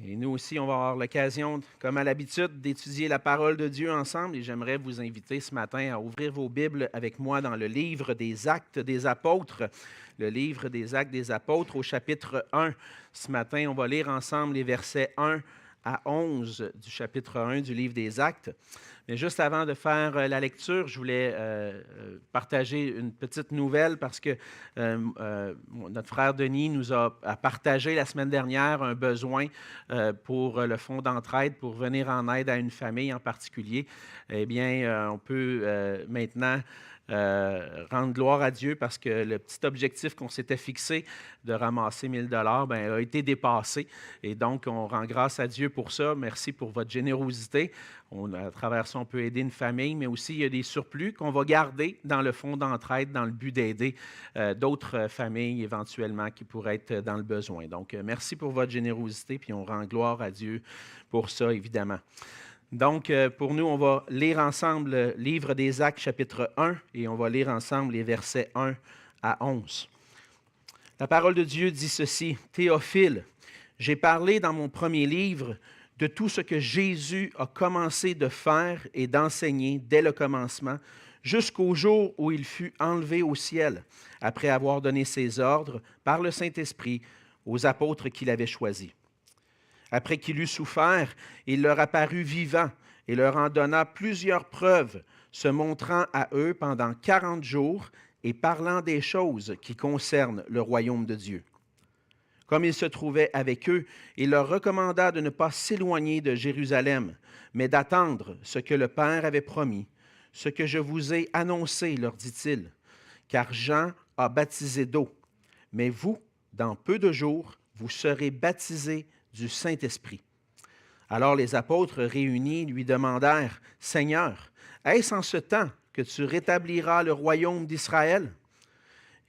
Et nous aussi, on va avoir l'occasion, comme à l'habitude, d'étudier la parole de Dieu ensemble. Et j'aimerais vous inviter ce matin à ouvrir vos Bibles avec moi dans le livre des Actes des Apôtres. Le livre des Actes des Apôtres au chapitre 1. Ce matin, on va lire ensemble les versets 1 à 11 du chapitre 1 du livre des Actes. Mais juste avant de faire la lecture, je voulais partager une petite nouvelle parce que notre frère Denis nous a partagé la semaine dernière un besoin pour le fonds d'entraide, pour venir en aide à une famille en particulier. Eh bien, on peut maintenant rendre gloire à Dieu parce que le petit objectif qu'on s'était fixé de ramasser 1 000 $, a été dépassé. Et donc, on rend grâce à Dieu pour ça. Merci pour votre générosité. À travers ça, on peut aider une famille, mais aussi il y a des surplus qu'on va garder dans le fonds d'entraide dans le but d'aider d'autres familles éventuellement qui pourraient être dans le besoin. Donc, merci pour votre générosité, puis on rend gloire à Dieu pour ça, évidemment. Donc, pour nous, on va lire ensemble le livre des Actes, chapitre 1, et on va lire ensemble les versets 1 à 11. La parole de Dieu dit ceci: « Théophile, j'ai parlé dans mon premier livre de tout ce que Jésus a commencé de faire et d'enseigner dès le commencement, jusqu'au jour où il fut enlevé au ciel, après avoir donné ses ordres par le Saint-Esprit aux apôtres qu'il avait choisis. Après qu'il eut souffert, il leur apparut vivant et leur en donna plusieurs preuves, se montrant à eux pendant 40 jours et parlant des choses qui concernent le royaume de Dieu. Comme il se trouvait avec eux, il leur recommanda de ne pas s'éloigner de Jérusalem, mais d'attendre ce que le Père avait promis, ce que je vous ai annoncé, leur dit-il, car Jean a baptisé d'eau, mais vous, dans peu de jours, vous serez baptisés du Saint-Esprit. Alors les apôtres réunis lui demandèrent, « Seigneur, est-ce en ce temps que tu rétabliras le royaume d'Israël? »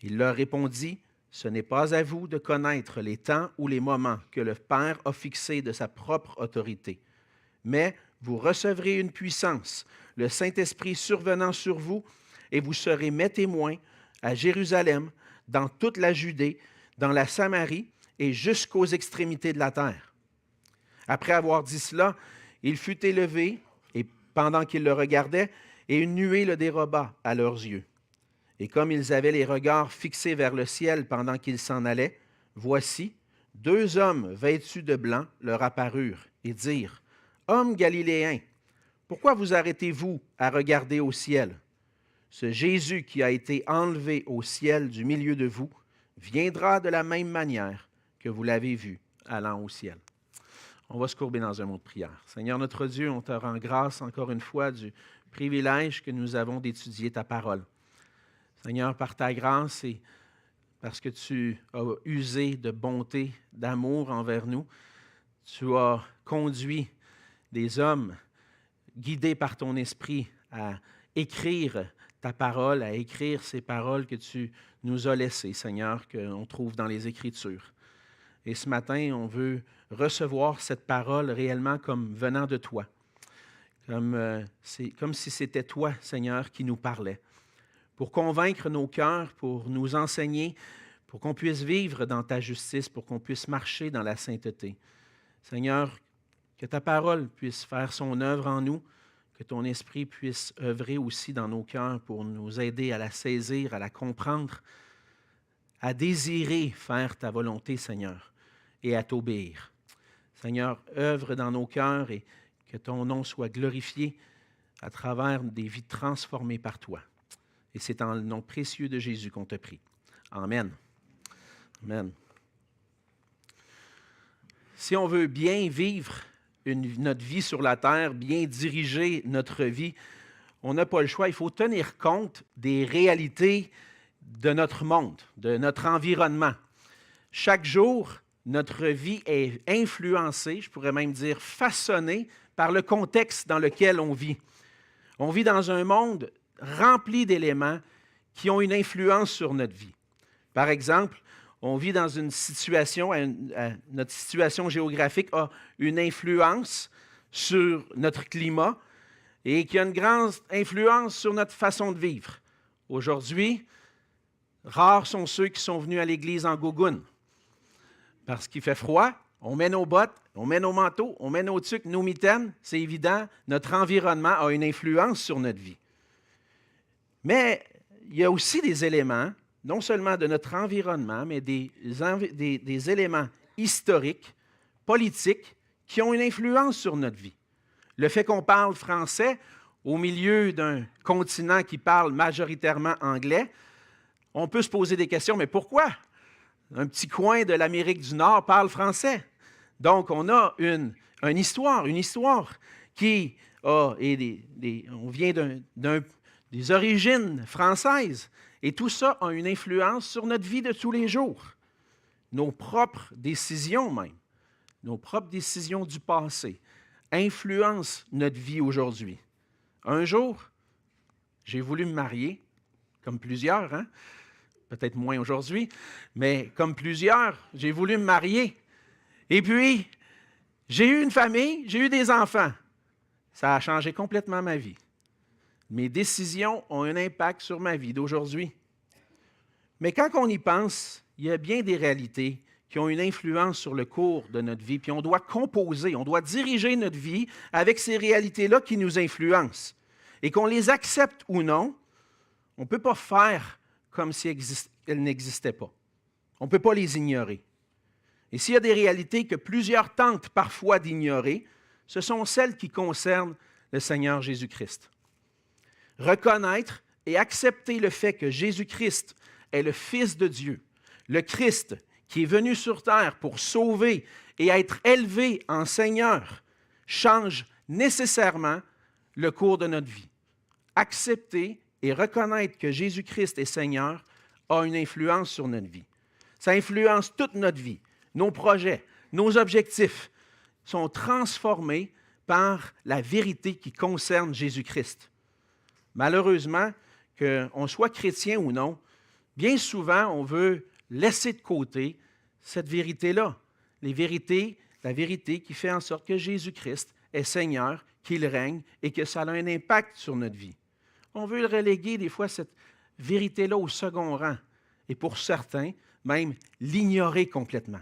Il leur répondit, « Ce n'est pas à vous de connaître les temps ou les moments que le Père a fixés de sa propre autorité, mais vous recevrez une puissance, le Saint-Esprit survenant sur vous, et vous serez mes témoins à Jérusalem, dans toute la Judée, dans la Samarie et jusqu'aux extrémités de la terre. » Après avoir dit cela, il fut élevé, et pendant qu'ils le regardaient, et une nuée le déroba à leurs yeux. Et comme ils avaient les regards fixés vers le ciel pendant qu'ils s'en allaient, voici, 2 hommes vêtus de blanc leur apparurent et dirent, « Hommes galiléens, pourquoi vous arrêtez-vous à regarder au ciel? Ce Jésus qui a été enlevé au ciel du milieu de vous viendra de la même manière que vous l'avez vu allant au ciel. » On va se courber dans un mot de prière. Seigneur notre Dieu, on te rend grâce encore une fois du privilège que nous avons d'étudier ta parole. Seigneur, par ta grâce et parce que tu as usé de bonté, d'amour envers nous, tu as conduit des hommes guidés par ton esprit à écrire ta parole, à écrire ces paroles que tu nous as laissées, Seigneur, qu'on trouve dans les Écritures. Et ce matin, on veut recevoir cette parole réellement comme venant de toi, comme si c'était toi, Seigneur, qui nous parlais, pour convaincre nos cœurs, pour nous enseigner, pour qu'on puisse vivre dans ta justice, pour qu'on puisse marcher dans la sainteté. Seigneur, que ta parole puisse faire son œuvre en nous, que ton esprit puisse œuvrer aussi dans nos cœurs pour nous aider à la saisir, à la comprendre, à désirer faire ta volonté, Seigneur, et à t'obéir. Seigneur, œuvre dans nos cœurs et que ton nom soit glorifié à travers des vies transformées par toi. Et c'est en le nom précieux de Jésus qu'on te prie. Amen. Amen. Si on veut bien vivre notre vie sur la terre, bien diriger notre vie, on n'a pas le choix. Il faut tenir compte des réalités de notre monde, de notre environnement. Chaque jour, notre vie est influencée, je pourrais même dire façonnée, par le contexte dans lequel on vit. On vit dans un monde rempli d'éléments qui ont une influence sur notre vie. Par exemple, on vit dans une situation, notre situation géographique a une influence sur notre climat et qui a une grande influence sur notre façon de vivre. Aujourd'hui, rares sont ceux qui sont venus à l'église en gougoune. Parce qu'il fait froid, on met nos bottes, On met nos manteaux, on met nos tuques, nos mitaines, c'est évident, notre environnement a une influence sur notre vie. Mais il y a aussi des éléments, non seulement de notre environnement, mais des éléments historiques, politiques, qui ont une influence sur notre vie. Le fait qu'on parle français au milieu d'un continent qui parle majoritairement anglais, on peut se poser des questions, mais pourquoi? Un petit coin de l'Amérique du Nord parle français. Donc, on a une histoire qui a, on vient des origines françaises. Et tout ça a une influence sur notre vie de tous les jours. Nos propres décisions même, nos propres décisions du passé, influencent notre vie aujourd'hui. Un jour, j'ai voulu me marier, comme plusieurs, hein? Peut-être moins aujourd'hui, mais comme plusieurs, j'ai voulu me marier. Et puis, j'ai eu une famille, j'ai eu des enfants. Ça a changé complètement ma vie. Mes décisions ont un impact sur ma vie d'aujourd'hui. Mais quand on y pense, il y a bien des réalités qui ont une influence sur le cours de notre vie, puis on doit composer, on doit diriger notre vie avec ces réalités-là qui nous influencent. Et qu'on les accepte ou non, on ne peut pas faire comme si elles n'existaient pas. On ne peut pas les ignorer. Et s'il y a des réalités que plusieurs tentent parfois d'ignorer, ce sont celles qui concernent le Seigneur Jésus-Christ. Reconnaître et accepter le fait que Jésus-Christ est le Fils de Dieu, le Christ qui est venu sur terre pour sauver et être élevé en Seigneur, change nécessairement le cours de notre vie. Accepter et reconnaître que Jésus-Christ est Seigneur a une influence sur notre vie. Ça influence toute notre vie. Nos projets, nos objectifs sont transformés par la vérité qui concerne Jésus-Christ. Malheureusement, qu'on soit chrétien ou non, bien souvent, on veut laisser de côté cette vérité-là. La vérité qui fait en sorte que Jésus-Christ est Seigneur, qu'il règne et que ça a un impact sur notre vie. On veut reléguer des fois cette vérité-là au second rang et pour certains, même l'ignorer complètement.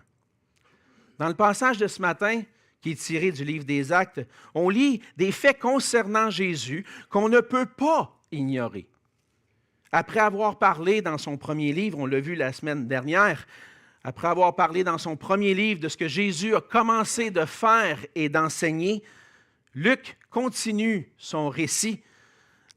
Dans le passage de ce matin, qui est tiré du livre des Actes, on lit des faits concernant Jésus qu'on ne peut pas ignorer. Après avoir parlé dans son premier livre, on l'a vu la semaine dernière, après avoir parlé dans son premier livre de ce que Jésus a commencé de faire et d'enseigner, Luc continue son récit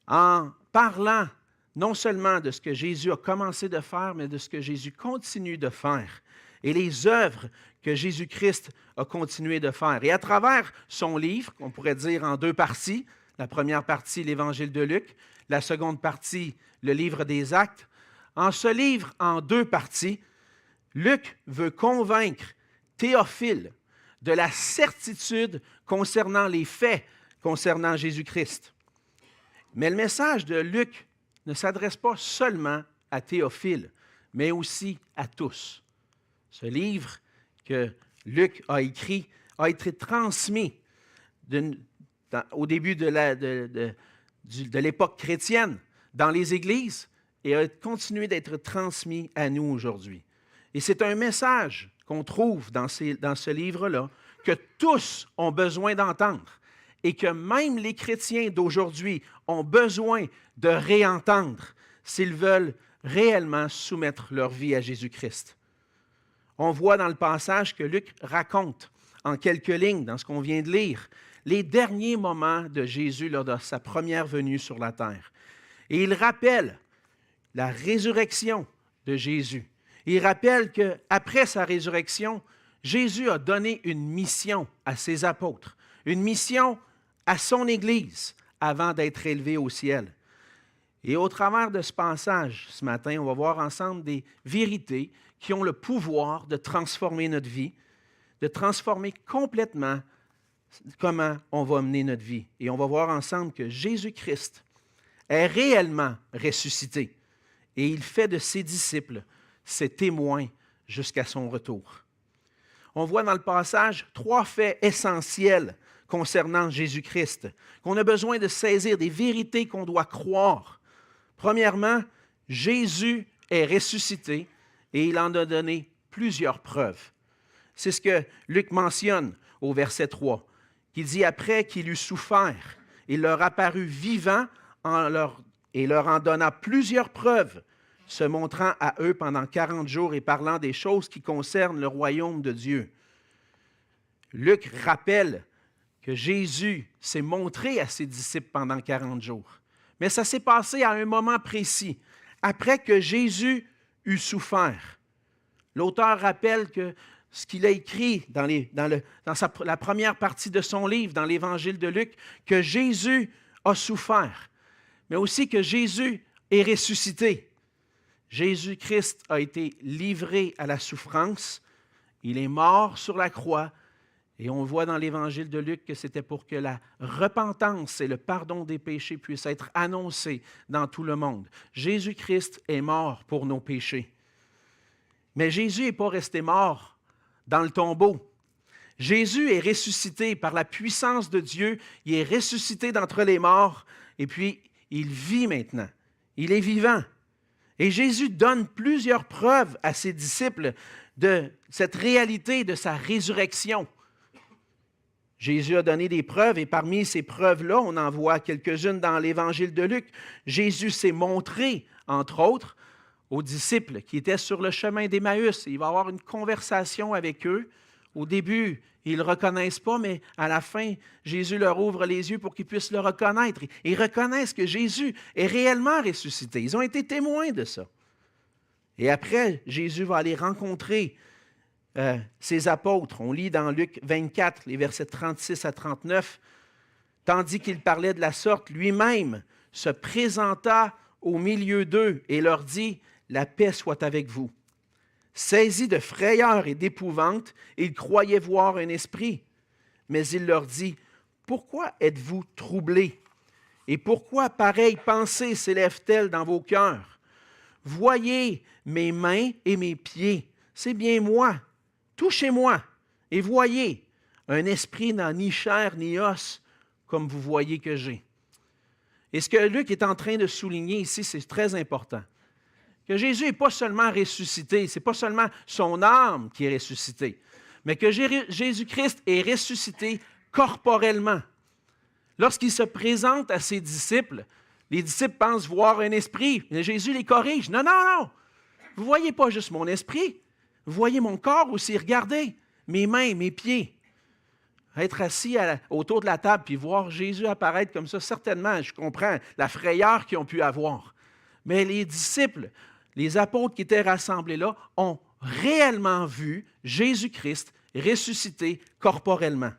en parlant non seulement de ce que Jésus a commencé de faire, mais de ce que Jésus continue de faire et les œuvres que Jésus-Christ a continué de faire. Et à travers son livre, qu'on pourrait dire en deux parties, la première partie, l'Évangile de Luc, la seconde partie, le livre des Actes, en ce livre en deux parties, Luc veut convaincre Théophile de la certitude concernant les faits concernant Jésus-Christ. Mais le message de Luc ne s'adresse pas seulement à Théophile, mais aussi à tous. Ce livre que Luc a écrit a été transmis au début de l'époque chrétienne dans les églises et a continué d'être transmis à nous aujourd'hui. Et c'est un message qu'on trouve dans ce livre-là que tous ont besoin d'entendre et que même les chrétiens d'aujourd'hui ont besoin de réentendre s'ils veulent réellement soumettre leur vie à Jésus-Christ. On voit dans le passage que Luc raconte en quelques lignes, dans ce qu'on vient de lire, les derniers moments de Jésus lors de sa première venue sur la terre. Et il rappelle la résurrection de Jésus. Il rappelle qu'après sa résurrection, Jésus a donné une mission à ses apôtres, une mission à son Église avant d'être élevé au ciel. Et au travers de ce passage, ce matin, on va voir ensemble des vérités qui ont le pouvoir de transformer notre vie, de transformer complètement comment on va mener notre vie. Et on va voir ensemble que Jésus-Christ est réellement ressuscité et il fait de ses disciples ses témoins jusqu'à son retour. On voit dans le passage 3 faits essentiels concernant Jésus-Christ, qu'on a besoin de saisir, des vérités qu'on doit croire. Premièrement, Jésus est ressuscité et il en a donné plusieurs preuves. C'est ce que Luc mentionne au verset 3, qui dit « Après qu'il eut souffert, il leur apparut vivant et leur en donna plusieurs preuves, se montrant à eux pendant 40 jours et parlant des choses qui concernent le royaume de Dieu. » Luc rappelle que Jésus s'est montré à ses disciples pendant 40 jours. Mais ça s'est passé à un moment précis, après que Jésus eut souffert. L'auteur rappelle que ce qu'il a écrit dans la première partie de son livre, dans l'Évangile de Luc, que Jésus a souffert, mais aussi que Jésus est ressuscité. Jésus-Christ a été livré à la souffrance, il est mort sur la croix, et on voit dans l'Évangile de Luc que c'était pour que la repentance et le pardon des péchés puissent être annoncés dans tout le monde. Jésus-Christ est mort pour nos péchés. Mais Jésus n'est pas resté mort dans le tombeau. Jésus est ressuscité par la puissance de Dieu. Il est ressuscité d'entre les morts et puis il vit maintenant. Il est vivant. Et Jésus donne plusieurs preuves à ses disciples de cette réalité de sa résurrection. Jésus a donné des preuves et parmi ces preuves-là, on en voit quelques-unes dans l'Évangile de Luc. Jésus s'est montré, entre autres, aux disciples qui étaient sur le chemin d'Emmaüs. Il va avoir une conversation avec eux. Au début, ils ne le reconnaissent pas, mais à la fin, Jésus leur ouvre les yeux pour qu'ils puissent le reconnaître. Ils reconnaissent que Jésus est réellement ressuscité. Ils ont été témoins de ça. Et après, Jésus va aller rencontrer ses apôtres. On lit dans Luc 24, les versets 36 à 39, « Tandis qu'il parlait de la sorte, lui-même se présenta au milieu d'eux et leur dit, « La paix soit avec vous. » Saisis de frayeur et d'épouvante, ils croyaient voir un esprit. Mais il leur dit, « Pourquoi êtes-vous troublés? Et pourquoi pareille pensée s'élève-t-elle dans vos cœurs? Voyez mes mains et mes pieds, c'est bien moi. Touchez-moi et voyez, un esprit n'a ni chair ni os, comme vous voyez que j'ai. » Et ce que Luc est en train de souligner ici, c'est très important. Que Jésus n'est pas seulement ressuscité, ce n'est pas seulement son âme qui est ressuscitée, mais que Jésus-Christ est ressuscité corporellement. Lorsqu'il se présente à ses disciples, les disciples pensent voir un esprit, mais Jésus les corrige. Non, non, non! Vous ne voyez pas juste mon esprit, vous voyez mon corps aussi. Regardez, mes mains, mes pieds. Être assis autour de la table puis voir Jésus apparaître comme ça, certainement, je comprends la frayeur qu'ils ont pu avoir. Mais les disciples, les apôtres qui étaient rassemblés là, ont réellement vu Jésus-Christ ressuscité corporellement.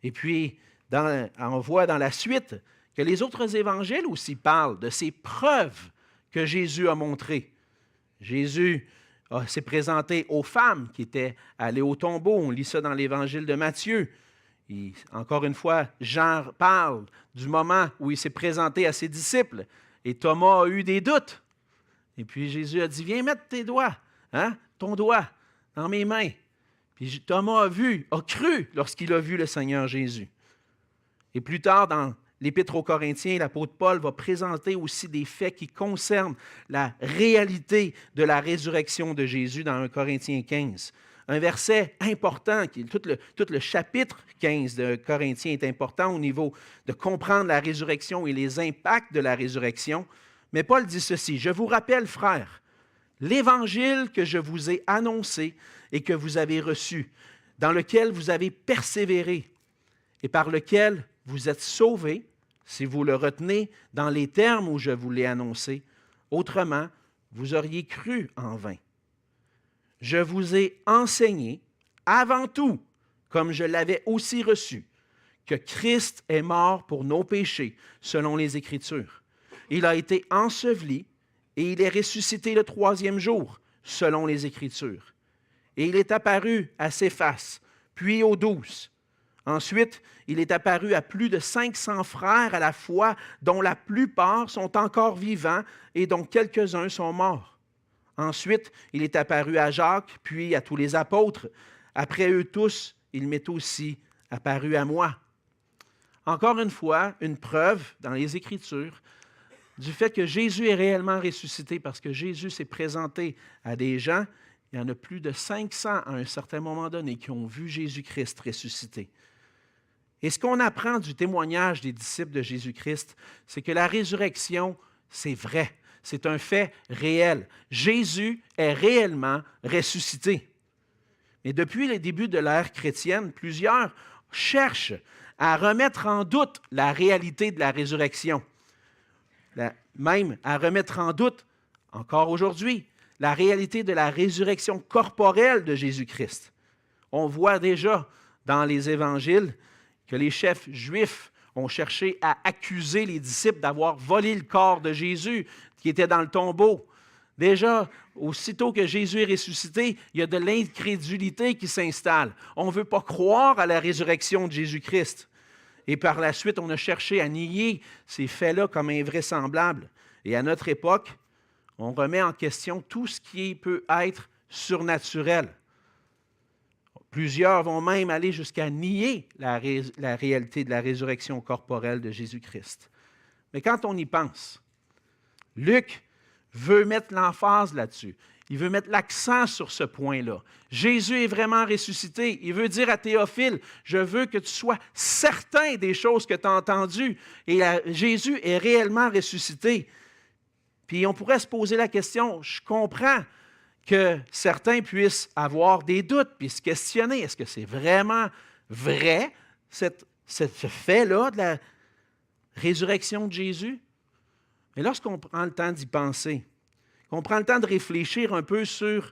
Et puis, on voit dans la suite que les autres évangiles aussi parlent de ces preuves que Jésus a montrées. Jésus s'est présenté aux femmes qui étaient allées au tombeau. On lit ça dans l'évangile de Matthieu. Et encore une fois, Jean parle du moment où il s'est présenté à ses disciples. Et Thomas a eu des doutes. Et puis Jésus a dit, viens mettre tes doigts, ton doigt dans mes mains. Puis Thomas a cru lorsqu'il a vu le Seigneur Jésus. Et plus tard, dans l'Épître aux Corinthiens, l'apôtre Paul va présenter aussi des faits qui concernent la réalité de la résurrection de Jésus dans 1 Corinthiens 15. Un verset important, tout le chapitre 15 de Corinthiens est important au niveau de comprendre la résurrection et les impacts de la résurrection. Mais Paul dit ceci, « Je vous rappelle, frères, l'évangile que je vous ai annoncé et que vous avez reçu, dans lequel vous avez persévéré et par lequel vous êtes sauvés, si vous le retenez dans les termes où je vous l'ai annoncé. Autrement, vous auriez cru en vain. Je vous ai enseigné, avant tout, comme je l'avais aussi reçu, que Christ est mort pour nos péchés, selon les Écritures. Il a été enseveli et il est ressuscité le 3e jour, selon les Écritures. Et il est apparu à Céphas, puis aux 12. Ensuite, il est apparu à plus de 500 frères à la fois, dont la plupart sont encore vivants et dont quelques-uns sont morts. Ensuite, il est apparu à Jacques, puis à tous les apôtres. Après eux tous, il m'est aussi apparu à moi. » Encore une fois, une preuve dans les Écritures du fait que Jésus est réellement ressuscité parce que Jésus s'est présenté à des gens il y en a plus de 500 à un certain moment donné qui ont vu Jésus-Christ ressuscité. Et ce qu'on apprend du témoignage des disciples de Jésus-Christ, c'est que la résurrection, c'est vrai. C'est un fait réel. Jésus est réellement ressuscité. Mais depuis le début de l'ère chrétienne, plusieurs cherchent à remettre en doute la réalité de la résurrection. Même à remettre en doute, encore aujourd'hui, la réalité de la résurrection corporelle de Jésus-Christ. On voit déjà dans les évangiles que les chefs juifs ont cherché à accuser les disciples d'avoir volé le corps de Jésus qui était dans le tombeau. Déjà, aussitôt que Jésus est ressuscité, il y a de l'incrédulité qui s'installe. On ne veut pas croire à la résurrection de Jésus-Christ. Et par la suite, on a cherché à nier ces faits-là comme invraisemblables. Et à notre époque, on remet en question tout ce qui peut être surnaturel. Plusieurs vont même aller jusqu'à nier la réalité de la résurrection corporelle de Jésus-Christ. Mais quand on y pense, Luc veut mettre l'emphase là-dessus. Il veut mettre l'accent sur ce point-là. Jésus est vraiment ressuscité. Il veut dire à Théophile, je veux que tu sois certain des choses que tu as entendues. Et Jésus est réellement ressuscité. Puis on pourrait se poser la question, je comprends que certains puissent avoir des doutes puis se questionner. Est-ce que c'est vraiment vrai, ce fait-là de la résurrection de Jésus? Mais lorsqu'on prend le temps d'y penser, qu'on prend le temps de réfléchir un peu sur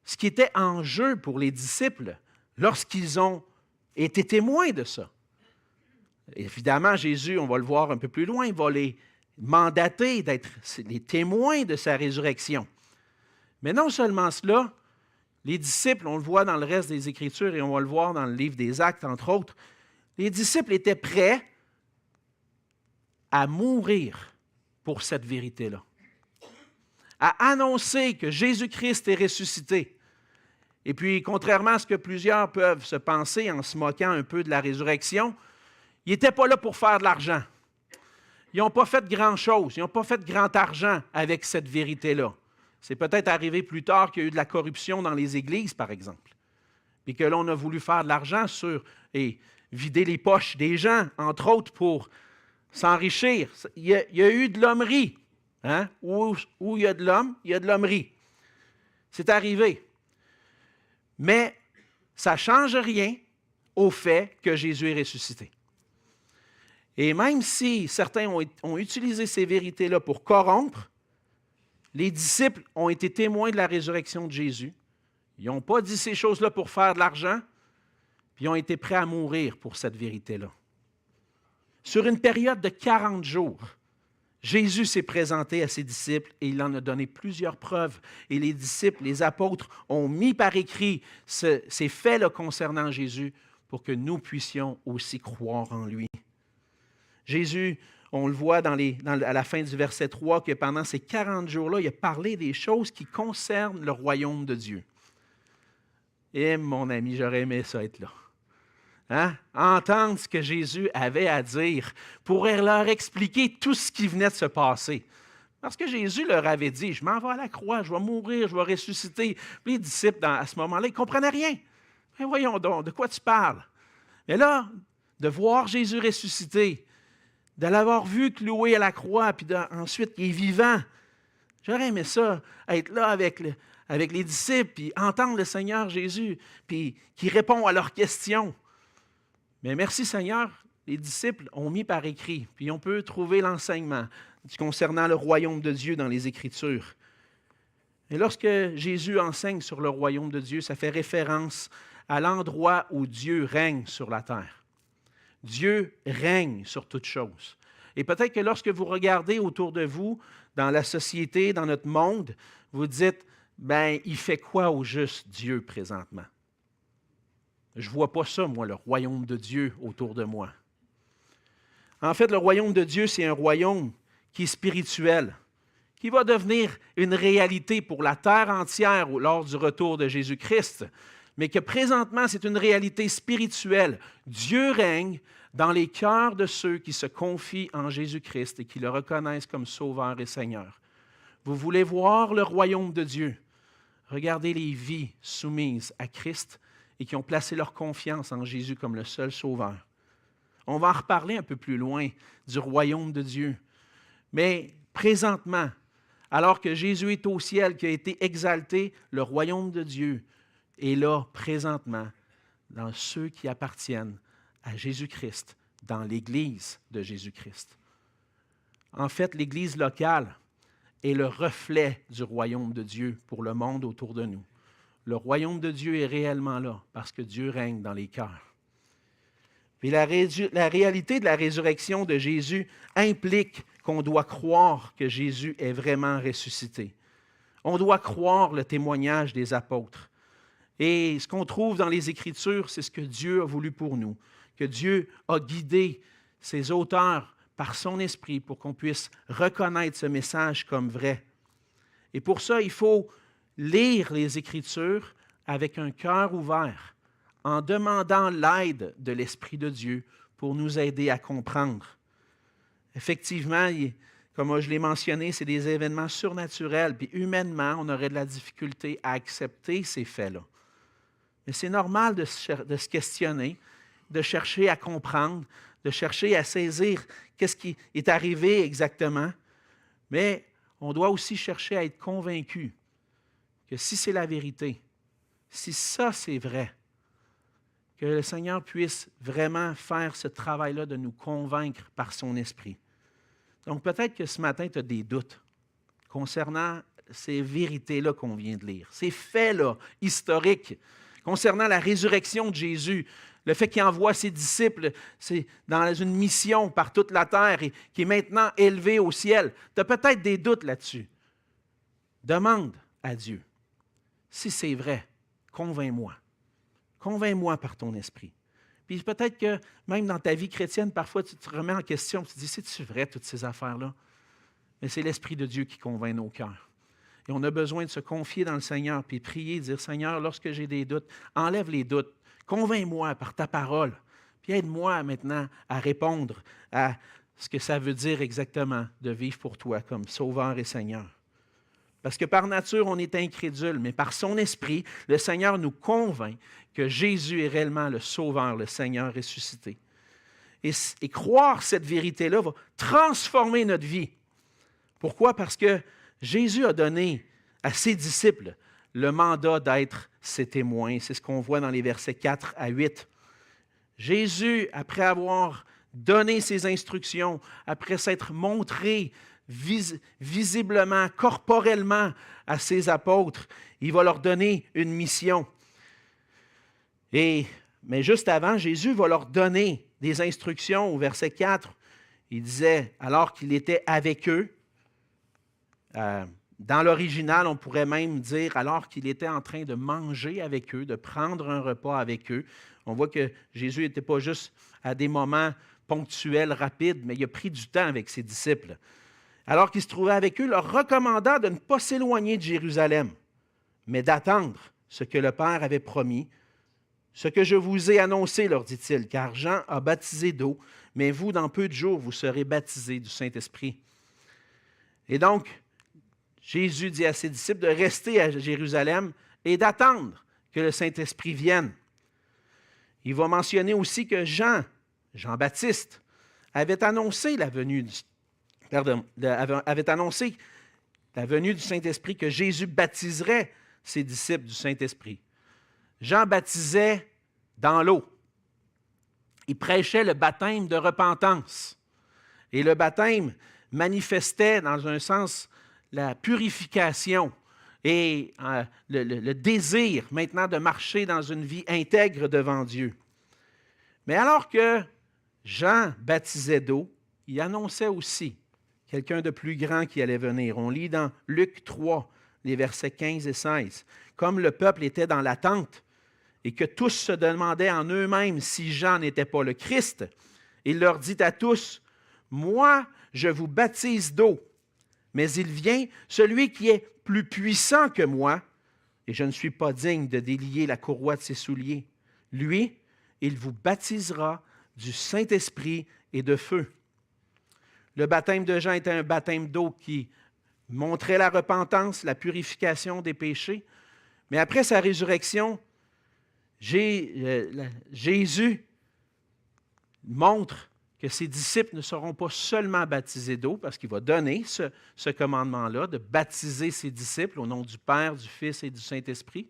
ce qui était en jeu pour les disciples lorsqu'ils ont été témoins de ça. Évidemment, Jésus, on va le voir un peu plus loin, il va les mandater d'être les témoins de sa résurrection. Mais non seulement cela, les disciples, on le voit dans le reste des Écritures et on va le voir dans le livre des Actes, entre autres, les disciples étaient prêts à mourir pour cette vérité-là, à annoncer que Jésus-Christ est ressuscité. Et puis, contrairement à ce que plusieurs peuvent se penser en se moquant un peu de la résurrection, ils n'étaient pas là pour faire de l'argent. Ils n'ont pas fait grand-chose, ils n'ont pas fait grand argent avec cette vérité-là. C'est peut-être arrivé plus tard qu'il y a eu de la corruption dans les églises, par exemple, puis que l'on a voulu faire de l'argent et vider les poches des gens, entre autres, pour s'enrichir. Il y a eu de l'hommerie. Hein? Où il y a de l'homme, il y a de l'hommerie. C'est arrivé. Mais ça ne change rien au fait que Jésus est ressuscité. Et même si certains ont utilisé ces vérités-là pour corrompre, les disciples ont été témoins de la résurrection de Jésus. Ils n'ont pas dit ces choses-là pour faire de l'argent, puis ils ont été prêts à mourir pour cette vérité-là. Sur une période de 40 jours, Jésus s'est présenté à ses disciples et il en a donné plusieurs preuves. Et les disciples, les apôtres, ont mis par écrit ces faits-là concernant Jésus pour que nous puissions aussi croire en lui. Jésus, on le voit à la fin du verset 3, que pendant ces 40 jours-là, il a parlé des choses qui concernent le royaume de Dieu. Et mon ami, j'aurais aimé ça être là. Hein? Entendre ce que Jésus avait à dire pour leur expliquer tout ce qui venait de se passer. Parce que Jésus leur avait dit, je m'en vais à la croix, je vais mourir, je vais ressusciter. Puis les disciples, à ce moment-là, ils ne comprenaient rien. Mais voyons donc, de quoi tu parles? Mais là, de voir Jésus ressusciter, de l'avoir vu cloué à la croix, puis ensuite, il est vivant. J'aurais aimé ça, être là avec les disciples, puis entendre le Seigneur Jésus, puis qui répond à leurs questions. Mais merci Seigneur, les disciples ont mis par écrit, puis on peut trouver l'enseignement concernant le royaume de Dieu dans les Écritures. Et lorsque Jésus enseigne sur le royaume de Dieu, ça fait référence à l'endroit où Dieu règne sur la terre. Dieu règne sur toutes choses. Et peut-être que lorsque vous regardez autour de vous, dans la société, dans notre monde, vous dites, ben, il fait quoi au juste Dieu présentement? Je ne vois pas ça, moi, le royaume de Dieu autour de moi. En fait, le royaume de Dieu, c'est un royaume qui est spirituel, qui va devenir une réalité pour la terre entière lors du retour de Jésus-Christ, mais que présentement, c'est une réalité spirituelle. Dieu règne dans les cœurs de ceux qui se confient en Jésus-Christ et qui le reconnaissent comme Sauveur et Seigneur. Vous voulez voir le royaume de Dieu? Regardez les vies soumises à Christ et qui ont placé leur confiance en Jésus comme le seul sauveur. On va en reparler un peu plus loin du royaume de Dieu. Mais présentement, alors que Jésus est au ciel, qui a été exalté, le royaume de Dieu est là présentement dans ceux qui appartiennent à Jésus-Christ, dans l'Église de Jésus-Christ. En fait, l'Église locale est le reflet du royaume de Dieu pour le monde autour de nous. Le royaume de Dieu est réellement là parce que Dieu règne dans les cœurs. Puis la réalité de la résurrection de Jésus implique qu'on doit croire que Jésus est vraiment ressuscité. On doit croire le témoignage des apôtres. Et ce qu'on trouve dans les Écritures, c'est ce que Dieu a voulu pour nous, que Dieu a guidé ses auteurs par son esprit pour qu'on puisse reconnaître ce message comme vrai. Et pour ça, il faut lire les Écritures avec un cœur ouvert, en demandant l'aide de l'Esprit de Dieu pour nous aider à comprendre. Effectivement, comme je l'ai mentionné, c'est des événements surnaturels, puis humainement, on aurait de la difficulté à accepter ces faits-là. Mais c'est normal de se questionner, de chercher à comprendre, de chercher à saisir qu'est-ce qui est arrivé exactement. Mais on doit aussi chercher à être convaincu que si c'est la vérité, si ça c'est vrai, que le Seigneur puisse vraiment faire ce travail-là de nous convaincre par son esprit. Donc peut-être que ce matin, tu as des doutes concernant ces vérités-là qu'on vient de lire, ces faits-là historiques, concernant la résurrection de Jésus, le fait qu'il envoie ses disciples dans une mission par toute la terre et qui est maintenant élevé au ciel. Tu as peut-être des doutes là-dessus. Demande à Dieu. Si c'est vrai, convainc-moi. Convainc-moi par ton esprit. Puis peut-être que même dans ta vie chrétienne, parfois tu te remets en question, tu te dis, c'est-tu vrai toutes ces affaires-là? Mais c'est l'Esprit de Dieu qui convainc nos cœurs. Et on a besoin de se confier dans le Seigneur, puis prier, dire, Seigneur, lorsque j'ai des doutes, enlève les doutes. Convainc-moi par ta parole, puis aide-moi maintenant à répondre à ce que ça veut dire exactement de vivre pour toi comme Sauveur et Seigneur. Parce que par nature, on est incrédule, mais par son esprit, le Seigneur nous convainc que Jésus est réellement le Sauveur, le Seigneur ressuscité. Et croire cette vérité-là va transformer notre vie. Pourquoi? Parce que Jésus a donné à ses disciples le mandat d'être ses témoins. C'est ce qu'on voit dans les versets 4 à 8. Jésus, après avoir donné ses instructions, après s'être montré visiblement, corporellement à ses apôtres, il va leur donner une mission. Mais juste avant, Jésus va leur donner des instructions au verset 4. Il disait, alors qu'il était avec eux, dans l'original, on pourrait même dire alors qu'il était en train de manger avec eux, de prendre un repas avec eux. On voit que Jésus n'était pas juste à des moments ponctuels, rapides, mais il a pris du temps avec ses disciples. Alors qu'il se trouvait avec eux, leur recommanda de ne pas s'éloigner de Jérusalem, mais d'attendre ce que le Père avait promis. Ce que je vous ai annoncé, leur dit-il, car Jean a baptisé d'eau, mais vous, dans peu de jours, vous serez baptisés du Saint-Esprit. Et donc, Jésus dit à ses disciples de rester à Jérusalem et d'attendre que le Saint-Esprit vienne. Il va mentionner aussi que Jean-Baptiste, avait annoncé la venue du Saint-Esprit, que Jésus baptiserait ses disciples du Saint-Esprit. Jean baptisait dans l'eau. Il prêchait le baptême de repentance. Et le baptême manifestait, dans un sens, la purification et le désir maintenant de marcher dans une vie intègre devant Dieu. Mais alors que Jean baptisait d'eau, il annonçait aussi quelqu'un de plus grand qui allait venir. On lit dans Luc 3, les versets 15 et 16. Comme le peuple était dans l'attente et que tous se demandaient en eux-mêmes si Jean n'était pas le Christ, il leur dit à tous, « Moi, je vous baptise d'eau, mais il vient celui qui est plus puissant que moi, et je ne suis pas digne de délier la courroie de ses souliers. Lui, il vous baptisera du Saint-Esprit et de feu. » Le baptême de Jean était un baptême d'eau qui montrait la repentance, la purification des péchés, Mais après sa résurrection, Jésus montre que ses disciples ne seront pas seulement baptisés d'eau, parce qu'il va donner ce commandement-là, de baptiser ses disciples au nom du Père, du Fils et du Saint-Esprit,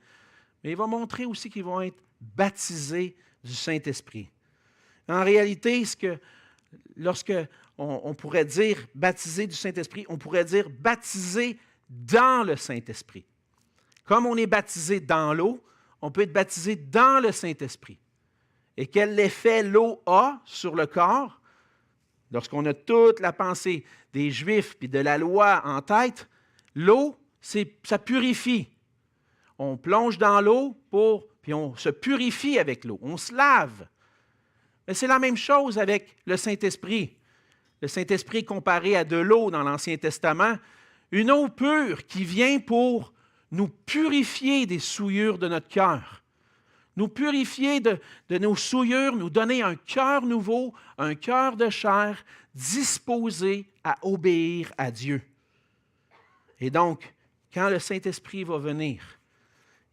mais il va montrer aussi qu'ils vont être baptisés du Saint-Esprit. En réalité, lorsque on pourrait dire baptisé du Saint-Esprit, on pourrait dire baptisé dans le Saint-Esprit. Comme on est baptisé dans l'eau, on peut être baptisé dans le Saint-Esprit. Et quel effet l'eau a sur le corps? Lorsqu'on a toute la pensée des Juifs et de la loi en tête, l'eau, ça purifie. On plonge dans l'eau puis on se purifie avec l'eau, on se lave. Mais c'est la même chose avec le Saint-Esprit. Le Saint-Esprit comparé à de l'eau dans l'Ancien Testament, une eau pure qui vient pour nous purifier des souillures de notre cœur, nous purifier de nos souillures, nous donner un cœur nouveau, un cœur de chair, disposé à obéir à Dieu. Et donc, quand le Saint-Esprit va venir,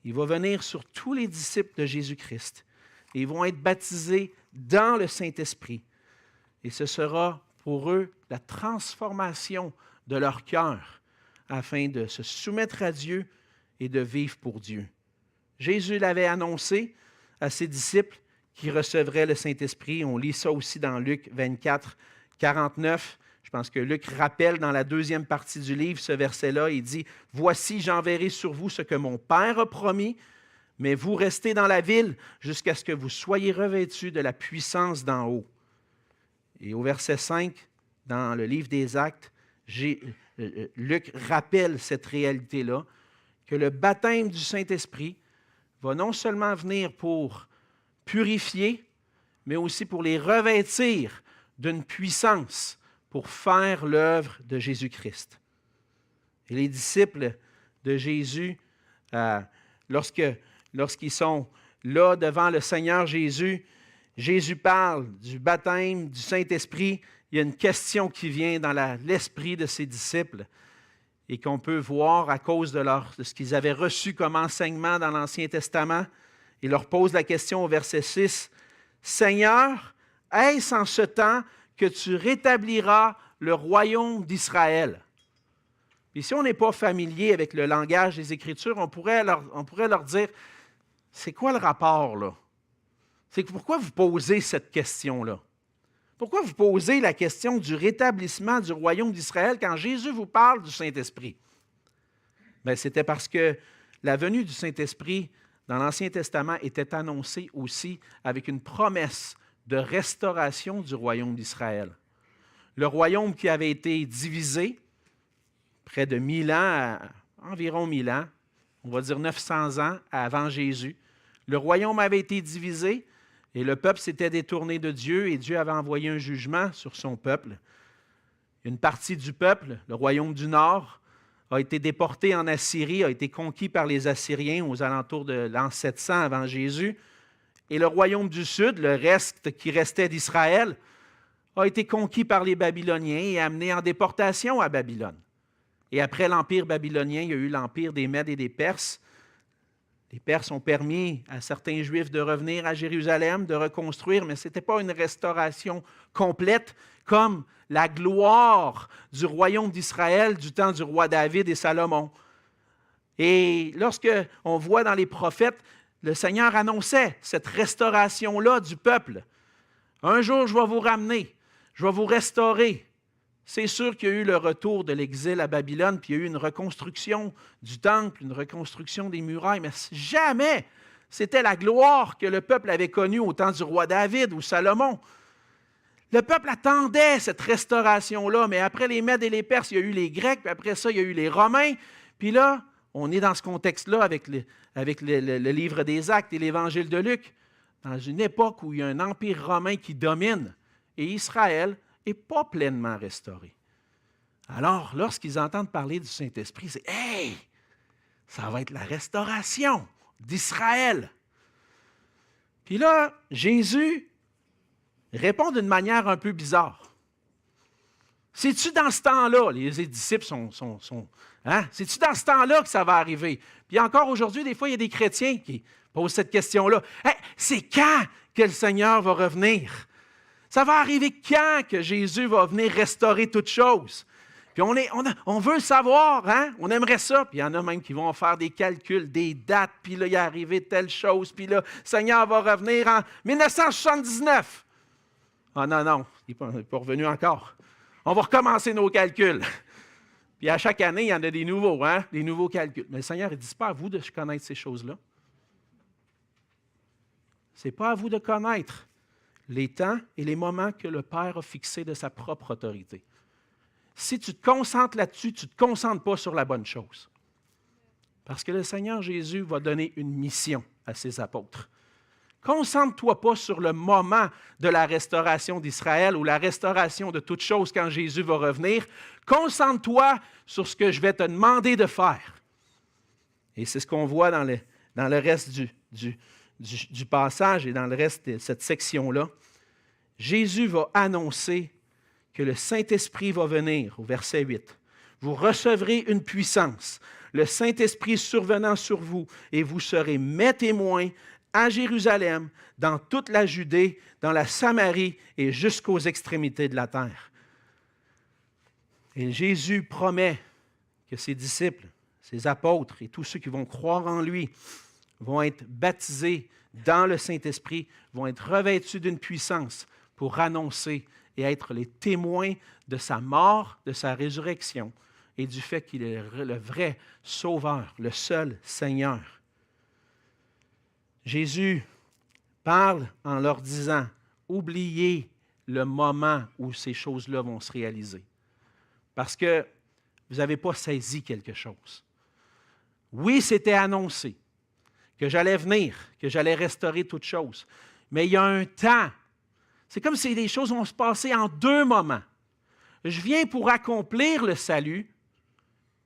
il va venir sur tous les disciples de Jésus-Christ. Et ils vont être baptisés dans le Saint-Esprit. Et ce sera pour eux la transformation de leur cœur afin de se soumettre à Dieu et de vivre pour Dieu. Jésus l'avait annoncé à ses disciples qui recevraient le Saint-Esprit. On lit ça aussi dans Luc 24, 49. Je pense que Luc rappelle dans la deuxième partie du livre ce verset-là. Il dit « Voici, j'enverrai sur vous ce que mon Père a promis, mais vous restez dans la ville jusqu'à ce que vous soyez revêtus de la puissance d'en haut. » Et au verset 5, dans le livre des Actes, Luc rappelle cette réalité-là, que le baptême du Saint-Esprit va non seulement venir pour purifier, mais aussi pour les revêtir d'une puissance pour faire l'œuvre de Jésus-Christ. Et les disciples de Jésus, lorsqu'ils sont là devant le Seigneur Jésus, Jésus parle du baptême du Saint-Esprit. Il y a une question qui vient dans l'esprit de ses disciples et qu'on peut voir à cause de ce qu'ils avaient reçu comme enseignement dans l'Ancien Testament. Il leur pose la question au verset 6. « Seigneur, est-ce en ce temps que tu rétabliras le royaume d'Israël? » Et si on n'est pas familier avec le langage des Écritures, on pourrait leur dire, c'est quoi le rapport là? Pourquoi vous posez cette question-là? Pourquoi vous posez la question du rétablissement du royaume d'Israël quand Jésus vous parle du Saint-Esprit? Bien, c'était parce que la venue du Saint-Esprit dans l'Ancien Testament était annoncée aussi avec une promesse de restauration du royaume d'Israël. Le royaume qui avait été divisé près de 1000 ans, environ 1000 ans, on va dire 900 ans avant Jésus. Le royaume avait été divisé et le peuple s'était détourné de Dieu et Dieu avait envoyé un jugement sur son peuple. Une partie du peuple, le royaume du Nord, a été déporté en Assyrie, a été conquis par les Assyriens aux alentours de l'an 700 avant Jésus. Et le royaume du Sud, le reste qui restait d'Israël, a été conquis par les Babyloniens et amené en déportation à Babylone. Et après l'Empire babylonien, il y a eu l'Empire des Mèdes et des Perses. Les Perses ont permis à certains Juifs de revenir à Jérusalem, de reconstruire, mais ce n'était pas une restauration complète comme la gloire du royaume d'Israël du temps du roi David et Salomon. Et lorsque on voit dans les prophètes, le Seigneur annonçait cette restauration-là du peuple. Un jour, je vais vous ramener, je vais vous restaurer. C'est sûr qu'il y a eu le retour de l'exil à Babylone, puis il y a eu une reconstruction du temple, une reconstruction des murailles, mais jamais c'était la gloire que le peuple avait connue au temps du roi David ou Salomon. Le peuple attendait cette restauration-là, mais après les Mèdes et les Perses, il y a eu les Grecs, puis après ça, il y a eu les Romains. Puis là, on est dans ce contexte-là avec le livre des Actes et l'Évangile de Luc, dans une époque où il y a un empire romain qui domine, et Israël n'est pas pleinement restauré. Alors, lorsqu'ils entendent parler du Saint-Esprit, c'est « Hey, ça va être la restauration d'Israël! » Puis là, Jésus répond d'une manière un peu bizarre. C'est-tu dans ce temps-là, les disciples hein? C'est-tu dans ce temps-là que ça va arriver? Puis encore aujourd'hui, des fois, il y a des chrétiens qui posent cette question-là. Hey, c'est quand que le Seigneur va revenir? Ça va arriver quand que Jésus va venir restaurer toutes choses? Puis on veut le savoir, hein? On aimerait ça. Puis il y en a même qui vont faire des calculs, des dates, puis là, il est arrivé telle chose, puis là, le Seigneur va revenir en 1979. Ah non, il n'est pas revenu encore. On va recommencer nos calculs. Puis à chaque année, il y en a des nouveaux, hein? Des nouveaux calculs. Mais le Seigneur, il ne dit pas à vous de connaître ces choses-là. Ce n'est pas à vous de connaître les temps et les moments que le Père a fixés de sa propre autorité. Si tu te concentres là-dessus, tu ne te concentres pas sur la bonne chose. Parce que le Seigneur Jésus va donner une mission à ses apôtres. Concentre-toi pas sur le moment de la restauration d'Israël ou la restauration de toute chose quand Jésus va revenir. Concentre-toi sur ce que je vais te demander de faire. Et c'est ce qu'on voit dans le reste du passage et dans le reste de cette section-là. Jésus va annoncer que le Saint-Esprit va venir, au verset 8. Vous recevrez une puissance, le Saint-Esprit survenant sur vous, et vous serez mes témoins à Jérusalem, dans toute la Judée, dans la Samarie et jusqu'aux extrémités de la terre. Et Jésus promet que ses disciples, ses apôtres et tous ceux qui vont croire en lui vont être baptisés dans le Saint-Esprit, vont être revêtus d'une puissance pour annoncer et être les témoins de sa mort, de sa résurrection et du fait qu'il est le vrai Sauveur, le seul Seigneur. Jésus parle en leur disant, oubliez le moment où ces choses-là vont se réaliser. Parce que vous n'avez pas saisi quelque chose. Oui, c'était annoncé que j'allais venir, que j'allais restaurer toutes choses. Mais il y a un temps. C'est comme si les choses vont se passer en deux moments. Je viens pour accomplir le salut,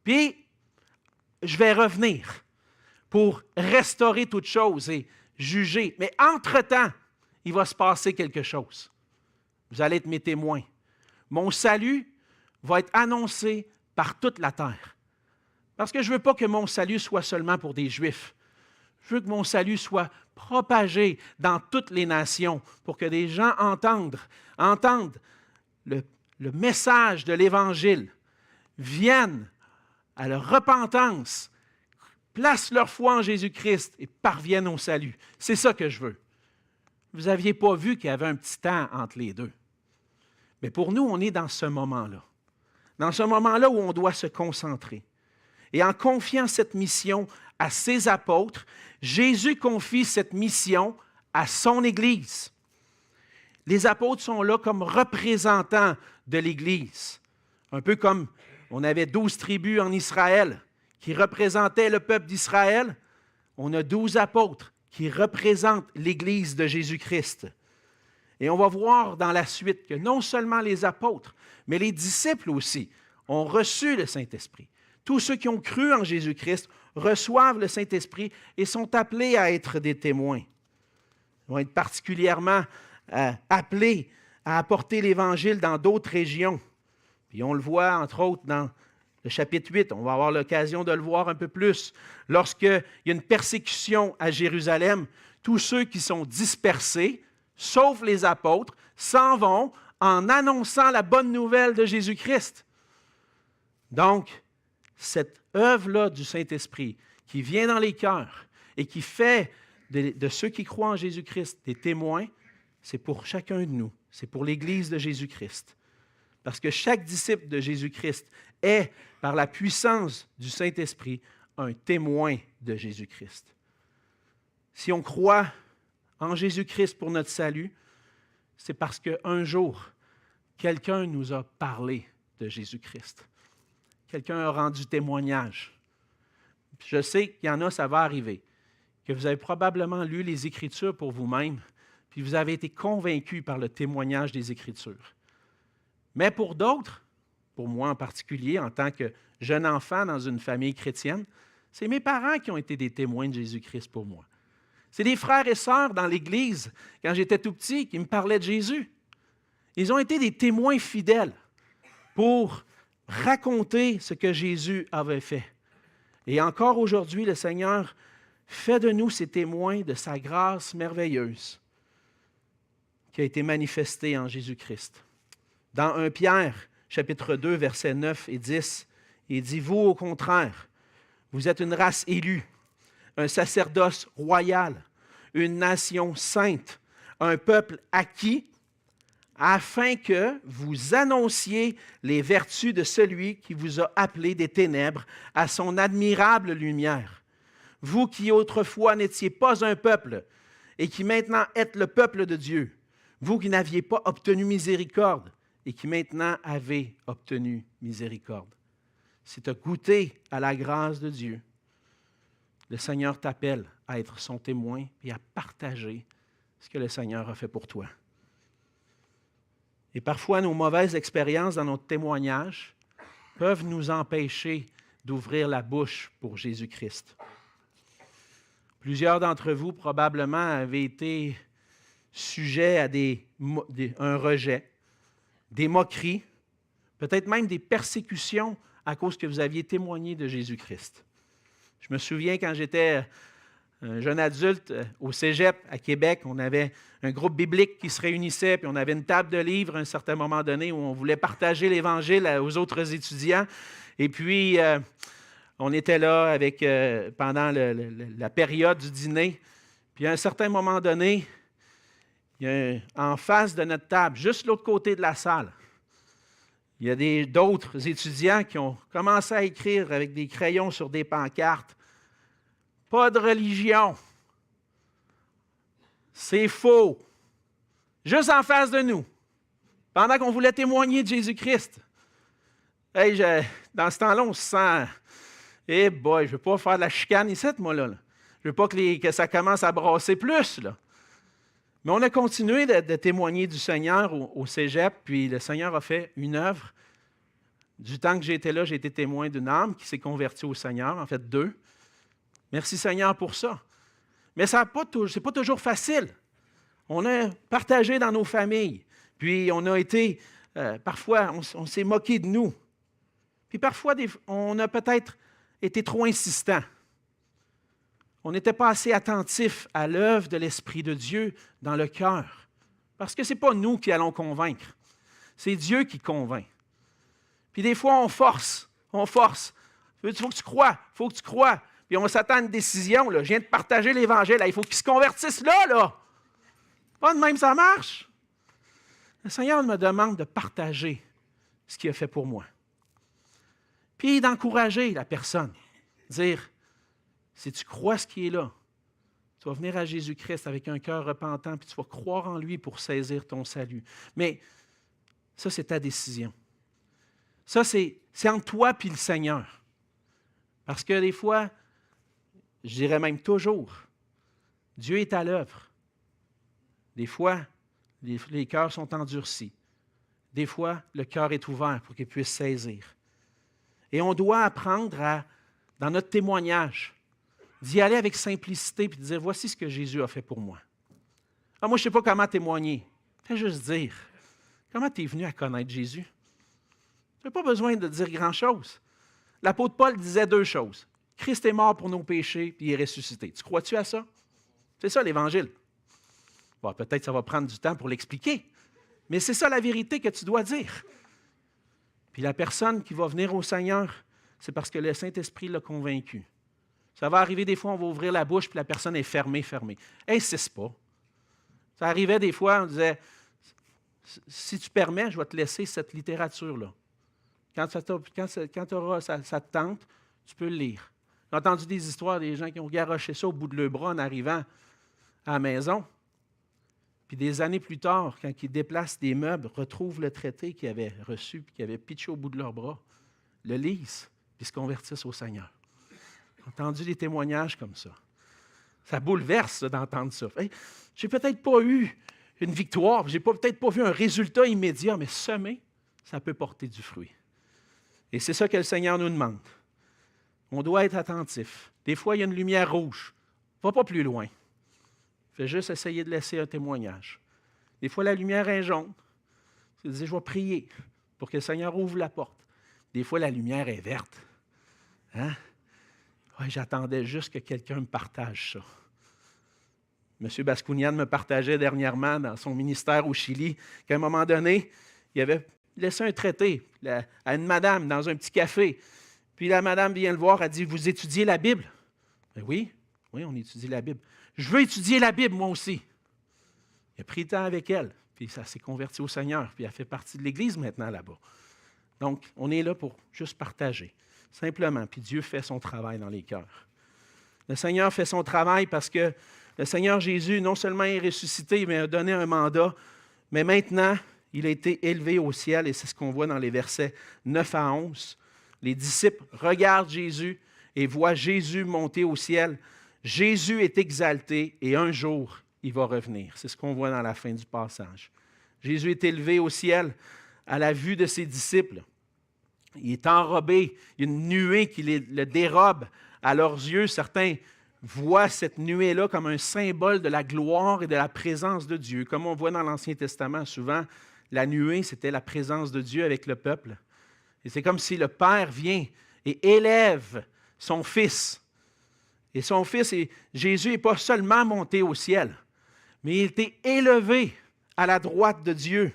puis je vais revenir pour restaurer toutes choses et juger. Mais entre-temps, il va se passer quelque chose. Vous allez être mes témoins. Mon salut va être annoncé par toute la terre. Parce que je ne veux pas que mon salut soit seulement pour des Juifs. Je veux que mon salut soit propagé dans toutes les nations pour que des gens entendent le message de l'Évangile, viennent à leur repentance, placent leur foi en Jésus-Christ et parviennent au salut. C'est ça que je veux. Vous n'aviez pas vu qu'il y avait un petit temps entre les deux. Mais pour nous, on est dans ce moment-là. Dans ce moment-là où on doit se concentrer. Et en confiant cette mission à ses apôtres, Jésus confie cette mission à son Église. Les apôtres sont là comme représentants de l'Église. Un peu comme on avait 12 tribus en Israël qui représentaient le peuple d'Israël. On a 12 apôtres qui représentent l'Église de Jésus-Christ. Et on va voir dans la suite que non seulement les apôtres, mais les disciples aussi ont reçu le Saint-Esprit. Tous ceux qui ont cru en Jésus-Christ reçoivent le Saint-Esprit et sont appelés à être des témoins. Ils vont être particulièrement appelés à apporter l'Évangile dans d'autres régions. Puis on le voit, entre autres, dans le chapitre 8. On va avoir l'occasion de le voir un peu plus. Lorsqu'il y a une persécution à Jérusalem, tous ceux qui sont dispersés, sauf les apôtres, s'en vont en annonçant la bonne nouvelle de Jésus-Christ. Donc, cette œuvre-là du Saint-Esprit qui vient dans les cœurs et qui fait de ceux qui croient en Jésus-Christ des témoins, c'est pour chacun de nous. C'est pour l'Église de Jésus-Christ. Parce que chaque disciple de Jésus-Christ est, par la puissance du Saint-Esprit, un témoin de Jésus-Christ. Si on croit en Jésus-Christ pour notre salut, c'est parce qu'un jour, quelqu'un nous a parlé de Jésus-Christ. Quelqu'un a rendu témoignage. Je sais qu'il y en a, ça va arriver, que vous avez probablement lu les Écritures pour vous-même, puis vous avez été convaincus par le témoignage des Écritures. Mais pour d'autres, pour moi en particulier, en tant que jeune enfant dans une famille chrétienne, c'est mes parents qui ont été des témoins de Jésus-Christ pour moi. C'est des frères et sœurs dans l'Église, quand j'étais tout petit, qui me parlaient de Jésus. Ils ont été des témoins fidèles pour raconter ce que Jésus avait fait. Et encore aujourd'hui, le Seigneur fait de nous ses témoins de sa grâce merveilleuse qui a été manifestée en Jésus-Christ. Dans 1 Pierre, chapitre 2, versets 9 et 10, il dit « Vous, au contraire, vous êtes une race élue, un sacerdoce royal, une nation sainte, un peuple acquis, afin que vous annonciez les vertus de celui qui vous a appelé des ténèbres à son admirable lumière. Vous qui autrefois n'étiez pas un peuple et qui maintenant êtes le peuple de Dieu, vous qui n'aviez pas obtenu miséricorde et qui maintenant avez obtenu miséricorde. » Si tu as goûté à la grâce de Dieu, le Seigneur t'appelle à être son témoin et à partager ce que le Seigneur a fait pour toi. Et parfois, nos mauvaises expériences dans notre témoignage peuvent nous empêcher d'ouvrir la bouche pour Jésus-Christ. Plusieurs d'entre vous, probablement, avaient été sujets à un rejet, des moqueries, peut-être même des persécutions à cause que vous aviez témoigné de Jésus-Christ. Je me souviens quand j'étais un jeune adulte au Cégep à Québec, on avait un groupe biblique qui se réunissait, puis on avait une table de livres à un certain moment donné où on voulait partager l'Évangile aux autres étudiants. Et puis, on était là pendant la période du dîner. Puis à un certain moment donné, en face de notre table, juste l'autre côté de la salle, il y a d'autres étudiants qui ont commencé à écrire avec des crayons sur des pancartes. Pas de religion. C'est faux. Juste en face de nous, pendant qu'on voulait témoigner de Jésus-Christ. Hey, dans ce temps-là, on se sent... Eh boy, je ne veux pas faire de la chicane ici, moi, là. Je ne veux pas que ça commence à brasser plus, là. Mais on a continué de témoigner du Seigneur au Cégep, puis le Seigneur a fait une œuvre. Du temps que j'étais là, j'ai été témoin d'une âme qui s'est convertie au Seigneur, en fait 2. Merci Seigneur pour ça. Mais ce n'est pas toujours facile. On a partagé dans nos familles, puis on a été, parfois, on s'est moqué de nous. Puis parfois, on a peut-être été trop insistant. On n'était pas assez attentif à l'œuvre de l'Esprit de Dieu dans le cœur. Parce que ce n'est pas nous qui allons convaincre. C'est Dieu qui convainc. Puis des fois, on force. Il faut que tu crois. Puis on s'attend à une décision. Là. Je viens de partager l'Évangile. Là. Il faut qu'ils se convertissent là. Pas de même, ça marche. Le Seigneur me demande de partager ce qu'il a fait pour moi. Puis d'encourager la personne. Dire, si tu crois ce qui est là, tu vas venir à Jésus-Christ avec un cœur repentant, puis tu vas croire en lui pour saisir ton salut. Mais ça, c'est ta décision. Ça, c'est entre toi et le Seigneur. Parce que des fois, je dirais même toujours, Dieu est à l'œuvre. Des fois, les cœurs sont endurcis. Des fois, le cœur est ouvert pour qu'il puisse saisir. Et on doit apprendre dans notre témoignage, d'y aller avec simplicité et de dire, voici ce que Jésus a fait pour moi. Moi, je ne sais pas comment témoigner. Fais juste dire, comment tu es venu à connaître Jésus? Tu n'as pas besoin de dire grand-chose. L'apôtre Paul disait 2 choses. Christ est mort pour nos péchés, puis il est ressuscité. Tu crois-tu à ça? C'est ça l'Évangile. Bon, peut-être que ça va prendre du temps pour l'expliquer, mais c'est ça la vérité que tu dois dire. Puis la personne qui va venir au Seigneur, c'est parce que le Saint-Esprit l'a convaincu. Ça va arriver des fois, on va ouvrir la bouche, puis la personne est fermée. Insiste pas. Ça arrivait des fois, on disait, si tu permets, je vais te laisser cette littérature-là. Quand ça te tente, tu peux le lire. J'ai entendu des histoires des gens qui ont garoché ça au bout de leur bras en arrivant à la maison. Puis des années plus tard, quand ils déplacent des meubles, retrouvent le traité qu'ils avaient reçu, puis qu'ils avaient pitché au bout de leurs bras, le lisent, puis se convertissent au Seigneur. J'ai entendu des témoignages comme ça. Ça bouleverse d'entendre ça. Hey, je n'ai peut-être pas eu une victoire, je n'ai peut-être pas vu un résultat immédiat, mais semer, ça peut porter du fruit. Et c'est ça que le Seigneur nous demande. On doit être attentif. Des fois, il y a une lumière rouge. Va pas plus loin. Fais juste essayer de laisser un témoignage. Des fois, la lumière est jaune. Tu dis, je vais prier. pour que le Seigneur ouvre la porte. Des fois, la lumière est verte. Hein? Ouais, j'attendais juste que quelqu'un me partage ça. M. Bascounian me partageait dernièrement dans son ministère au Chili qu'à un moment donné, il avait laissé un traité à une madame dans un petit café. Puis la madame vient le voir, elle dit « Vous étudiez la Bible? » Ben oui, on étudie la Bible. « Je veux étudier la Bible, moi aussi. » Il a pris le temps avec elle, puis ça s'est converti au Seigneur, puis elle fait partie de l'Église maintenant là-bas. Donc, on est là pour juste partager, simplement, puis Dieu fait son travail dans les cœurs. Le Seigneur fait son travail parce que le Seigneur Jésus, non seulement est ressuscité, mais a donné un mandat, mais maintenant, il a été élevé au ciel, et c'est ce qu'on voit dans les versets 9 à 11. Les disciples regardent Jésus et voient Jésus monter au ciel. Jésus est exalté et un jour, il va revenir. C'est ce qu'on voit dans la fin du passage. Jésus est élevé au ciel à la vue de ses disciples. Il est enrobé, il y a une nuée qui le dérobe à leurs yeux. Certains voient cette nuée-là comme un symbole de la gloire et de la présence de Dieu. Comme on voit dans l'Ancien Testament, souvent, la nuée, c'était la présence de Dieu avec le peuple. Et c'est comme si le Père vient et élève son Fils. Et son Fils, Jésus n'est pas seulement monté au ciel, mais il était élevé à la droite de Dieu.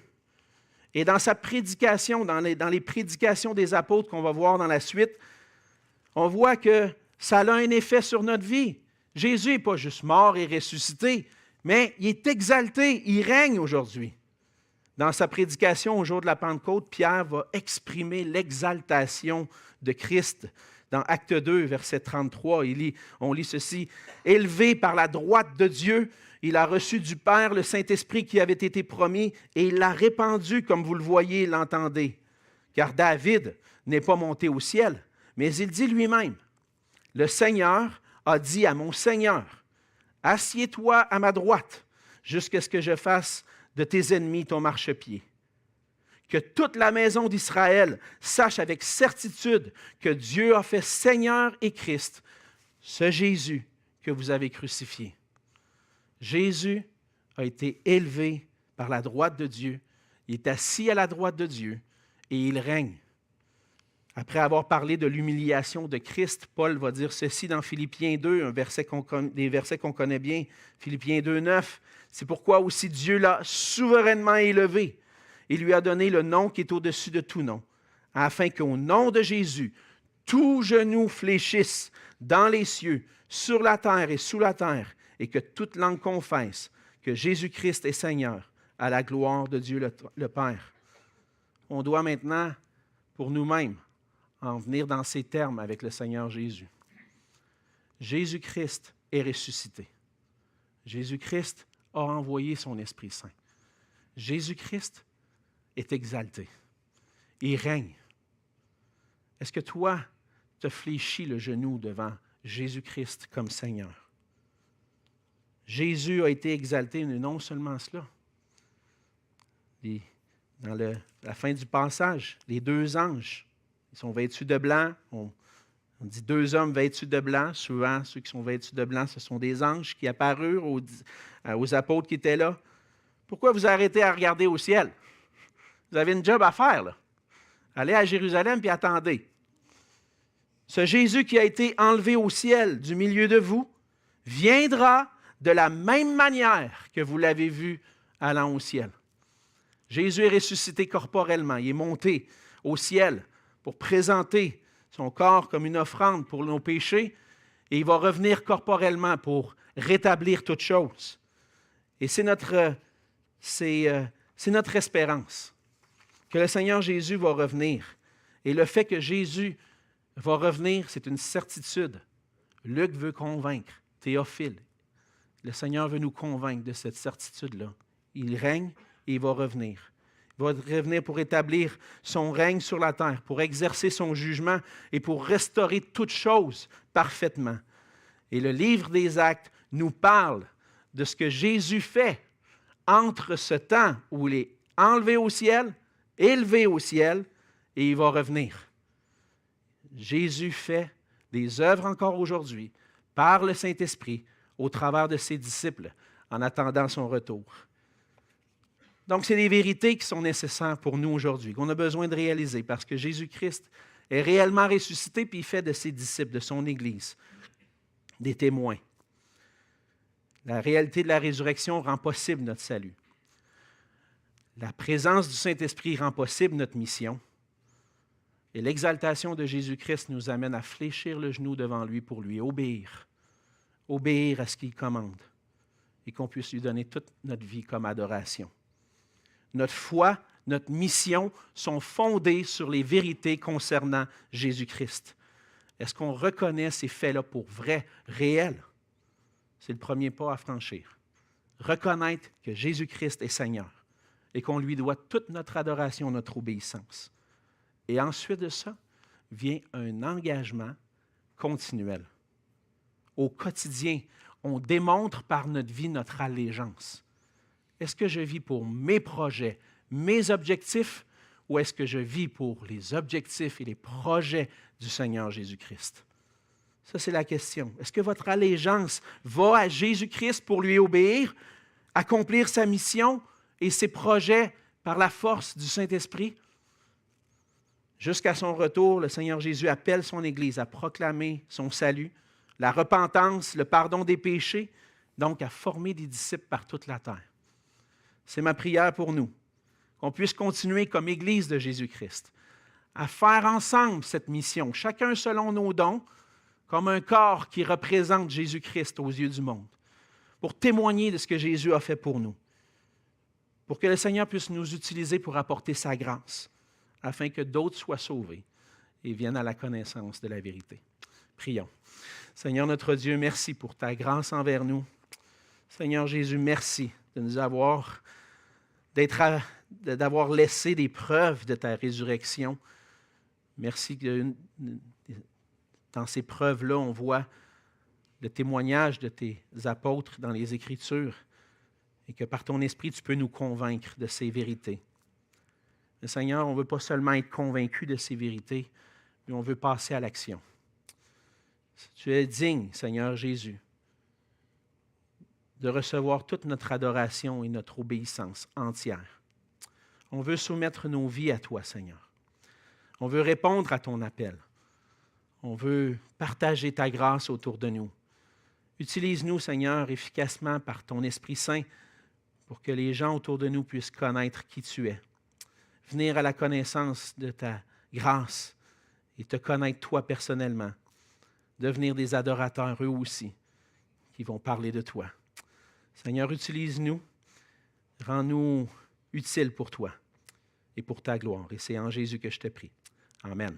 Et dans sa prédication, dans les prédications des apôtres qu'on va voir dans la suite, on voit que ça a un effet sur notre vie. Jésus n'est pas juste mort et ressuscité, mais il est exalté, il règne aujourd'hui. Dans sa prédication au jour de la Pentecôte, Pierre va exprimer l'exaltation de Christ. Dans Acte 2, verset 33, on lit ceci. « Élevé par la droite de Dieu, il a reçu du Père le Saint-Esprit qui avait été promis et il l'a répandu, comme vous le voyez et l'entendez. Car David n'est pas monté au ciel, mais il dit lui-même, « Le Seigneur a dit à mon Seigneur, « Assieds-toi à ma droite, jusqu'à ce que je fasse de tes ennemis ton marchepied. » Que toute la maison d'Israël sache avec certitude que Dieu a fait Seigneur et Christ, ce Jésus que vous avez crucifié. Jésus a été élevé par la droite de Dieu, il est assis à la droite de Dieu et il règne. Après avoir parlé de l'humiliation de Christ, Paul va dire ceci dans Philippiens 2, des versets qu'on connaît bien, Philippiens 2, 9. C'est pourquoi aussi Dieu l'a souverainement élevé. Il lui a donné le nom qui est au-dessus de tout nom, afin qu'au nom de Jésus, tout genou fléchisse dans les cieux, sur la terre et sous la terre, et que toute langue confesse que Jésus-Christ est Seigneur, à la gloire de Dieu le Père. On doit maintenant, pour nous-mêmes, en venir dans ces termes avec le Seigneur Jésus. Jésus-Christ est ressuscité. Jésus-Christ a envoyé son Esprit Saint. Jésus-Christ est exalté. Il règne. Est-ce que toi, te fléchis le genou devant Jésus-Christ comme Seigneur? Jésus a été exalté, mais non seulement cela. Dans la fin du passage, les deux anges, ils sont vêtus de blanc. On dit deux hommes vêtus de blanc. Souvent, ceux qui sont vêtus de blanc, ce sont des anges qui apparurent aux apôtres qui étaient là. Pourquoi vous arrêtez à regarder au ciel? Vous avez une job à faire, là. Allez à Jérusalem puis attendez. Ce Jésus qui a été enlevé au ciel du milieu de vous viendra de la même manière que vous l'avez vu allant au ciel. Jésus est ressuscité corporellement. Il est monté au ciel pour présenter son corps comme une offrande pour nos péchés et il va revenir corporellement pour rétablir toutes choses. Et c'est notre espérance que le Seigneur Jésus va revenir. Et le fait que Jésus va revenir, c'est une certitude. Luc veut convaincre, Théophile. Le Seigneur veut nous convaincre de cette certitude-là. Il règne et il va revenir. Il va revenir pour établir son règne sur la terre, pour exercer son jugement et pour restaurer toutes choses parfaitement. Et le livre des Actes nous parle de ce que Jésus fait entre ce temps où il est enlevé au ciel, élevé au ciel, et il va revenir. Jésus fait des œuvres encore aujourd'hui par le Saint-Esprit au travers de ses disciples en attendant son retour. Donc, c'est des vérités qui sont nécessaires pour nous aujourd'hui, qu'on a besoin de réaliser, parce que Jésus-Christ est réellement ressuscité, puis il fait de ses disciples, de son Église, des témoins. La réalité de la résurrection rend possible notre salut. La présence du Saint-Esprit rend possible notre mission. Et l'exaltation de Jésus-Christ nous amène à fléchir le genou devant lui pour lui obéir. Obéir à ce qu'il commande. Et qu'on puisse lui donner toute notre vie comme adoration. Notre foi, notre mission sont fondées sur les vérités concernant Jésus-Christ. Est-ce qu'on reconnaît ces faits-là pour vrais, réels? C'est le premier pas à franchir. Reconnaître que Jésus-Christ est Seigneur et qu'on lui doit toute notre adoration, notre obéissance. Et ensuite de ça, vient un engagement continuel. Au quotidien, on démontre par notre vie notre allégeance. Est-ce que je vis pour mes projets, mes objectifs, ou est-ce que je vis pour les objectifs et les projets du Seigneur Jésus-Christ? Ça, c'est la question. Est-ce que votre allégeance va à Jésus-Christ pour lui obéir, accomplir sa mission et ses projets par la force du Saint-Esprit? Jusqu'à son retour, le Seigneur Jésus appelle son Église à proclamer son salut, la repentance, le pardon des péchés, donc à former des disciples par toute la terre. C'est ma prière pour nous, qu'on puisse continuer comme Église de Jésus-Christ, à faire ensemble cette mission, chacun selon nos dons, comme un corps qui représente Jésus-Christ aux yeux du monde, pour témoigner de ce que Jésus a fait pour nous, pour que le Seigneur puisse nous utiliser pour apporter sa grâce, afin que d'autres soient sauvés et viennent à la connaissance de la vérité. Prions. Seigneur notre Dieu, merci pour ta grâce envers nous. Seigneur Jésus, merci de nous avoir, d'avoir laissé des preuves de ta résurrection. Merci que dans ces preuves-là, on voit le témoignage de tes apôtres dans les Écritures et que par ton esprit, tu peux nous convaincre de ces vérités. Mais Seigneur, on ne veut pas seulement être convaincu de ces vérités, mais on veut passer à l'action. Tu es digne, Seigneur Jésus, de recevoir toute notre adoration et notre obéissance entière. On veut soumettre nos vies à toi, Seigneur. On veut répondre à ton appel. On veut partager ta grâce autour de nous. Utilise-nous, Seigneur, efficacement par ton Esprit Saint pour que les gens autour de nous puissent connaître qui tu es. Venir à la connaissance de ta grâce et te connaître toi personnellement. Devenir des adorateurs eux aussi qui vont parler de toi. Seigneur, utilise-nous, rends-nous utiles pour toi et pour ta gloire. Et c'est en Jésus que je te prie. Amen.